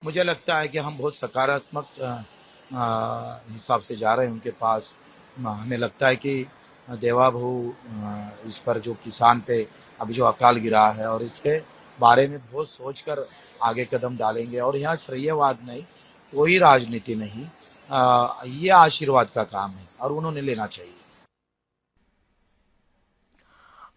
मुझे लगता है कि हम बहुत सकारात्मक हिसाब से जा रहे हैं उनके पास। हमें लगता है कि देवाभू इस पर जो किसान पे अभी जो अकाल गिरा है और इसके बारे में बहुत सोचकर आगे कदम डालेंगे। और यहाँ श्रेयवाद नहीं, कोई राजनीति नहीं, ये आशीर्वाद का काम है और उन्होंने लेना चाहिए।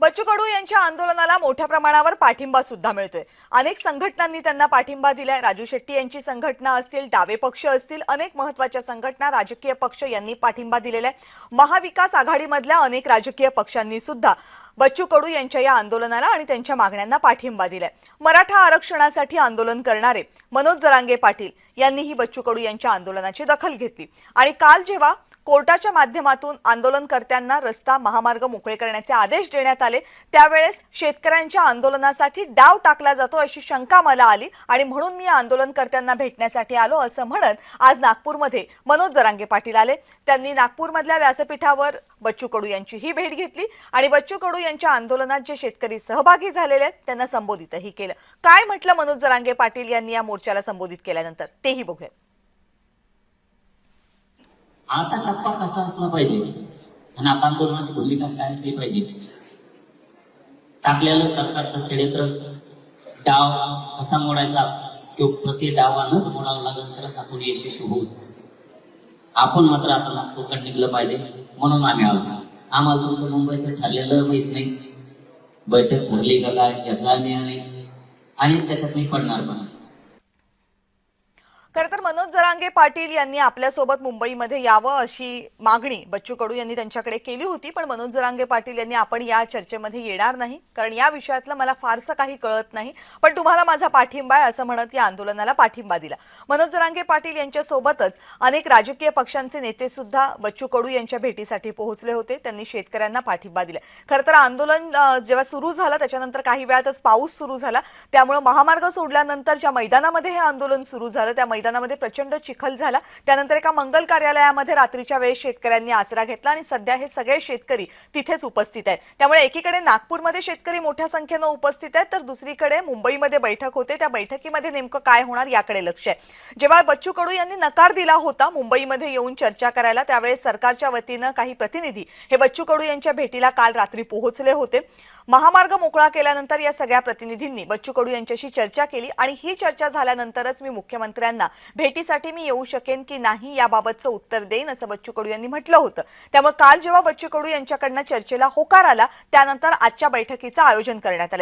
बच्चू कडू यांच्या आंदोलनाला मोठ्या प्रमाणावर पाठिंबा सुद्धा मिळतोय। अनेक संघटनांनी त्यांना पाठिंबा दिलाय। राजू शेट्टी यांची संघटना असतील, डावे पक्ष असतील, अनेक महत्त्वाच्या संघटना, राजकीय पक्ष यांनी पाठिंबा दिलेला आहे। महाविकास आघाडीमधल्या अनेक राजकीय पक्षांनी सुद्धा बच्चू कडू यांच्या या आंदोलनाला आणि त्यांच्या मागण्यांना पाठिंबा दिलाय। मराठा आरक्षणासाठी आंदोलन करणारे मनोज जरांगे पाटील यांनीही बच्चू कडू यांच्या आंदोलनाची दखल घेतली आणि काल जेव्हा कोर्टाच्या माध्यमातून आंदोलनकर्त्यांना रस्ता महामार्ग मोकळे करण्याचे आदेश देण्यात आले त्यावेळेस शेतकऱ्यांच्या आंदोलनासाठी डाव टाकला जातो अशी शंका मला आली आणि म्हणून मी आंदोलनकर्त्यांना भेटण्यासाठी आलो असं म्हणत आज नागपूरमध्ये मनोज जरांगे पाटील आले। त्यांनी नागपूरमधल्या व्यासपीठावर बच्चू कडू यांची ही भेट घेतली आणि बच्चू कडू यांच्या आंदोलनात जे शेतकरी सहभागी झालेले आहेत त्यांना संबोधितही केलं। काय म्हटलं मनोज जरांगे पाटील यांनी या मोर्चाला संबोधित केल्यानंतर तेही बघूया। आता टप्पा कसा असला पाहिजे आणि आता आंदोलनाची भूमिका काय असली पाहिजे। टाकलेलं सरकारचं षडयंत्र डाव कसा मोडायचा तो प्रति डावानच मोडावं लागेल तरच आपण यशस्वी होऊ। आपण मात्र आता नागपूरकडे निघलं पाहिजे म्हणून आम्ही आलो। आम्हाला तुमचं मुंबईचं ठरलेलं माहित नाही, बैठक ठरली का काय याचा आम्ही नाही आणि त्याच्यात मी पडणार पण। खरं तर मनोज जरांगे पाटील यांनी आपल्यासोबत मुंबईमध्ये यावं अशी मागणी बच्चू कडू यांनी त्यांच्याकडे केली होती, पण मनोज जरांगे पाटील यांनी आपण या चर्चेमध्ये येणार नाही कारण या विषयातलं मला फारसं काही कळत नाही, पण तुम्हाला माझा पाठिंबा आहे असं म्हणत या आंदोलनाला पाठिंबा दिला। मनोज जरांगे पाटील यांच्या सोबतच अनेक राजकीय पक्षांचे नेते सुद्धा बच्चू कडू यांच्या भेटीसाठी पोहोचले होते। त्यांनी शेतकऱ्यांना पाठिंबा दिला। खरं तर आंदोलन जेव्हा सुरू झालं त्याच्यानंतर काही वेळातच पाऊस सुरू झाला, त्यामुळे महामार्ग सोडल्यानंतर ज्या मैदानामध्ये हे आंदोलन सुरू झालं त्या मैदानामध्ये प्रचंड चिखल झाला। त्यानंतर एका मंगल कार्यालयामध्ये रात्रीच्या वेळेस शेतकऱ्यांनी आसरा घेतला आणि सध्या हे सगळे शेतकरी तिथेच उपस्थित आहेत। त्यामुळे एकीकडे नागपूरमध्ये शेतकरी मोठ्या संख्येने उपस्थित आहेत तर दुसरीकडे मुंबईमध्ये बैठक होते, त्या बैठकीमध्ये नेमकं काय होणार याकडे लक्ष आहे। जेव्हा बच्चू कडू यांनी नकार दिला होता मुंबईमध्ये येऊन चर्चा करायला त्यावेळेस सरकारच्या वतीने काही प्रतिनिधी हे बच्चू कडू यांच्या भेटीला काल रात्री पोहोचले होते। महामार्ग मोकळा केल्यानंतर या सगळ्या प्रतिनिधींनी बच्चू कडू यांच्याशी चर्चा केली आणि ही चर्चा झाल्यानंतरच मी मुख्यमंत्र्यांना भेटीसाठी मी येऊ शकेन की नाही याबाबतचं उत्तर देईन असं बच्चू कडू यांनी म्हटलं होतं। त्यामुळे काल जेव्हा बच्चू कडू यांच्याकडनं चर्चेला होकार आला त्यानंतर आजच्या बैठकीचं आयोजन करण्यात आलं।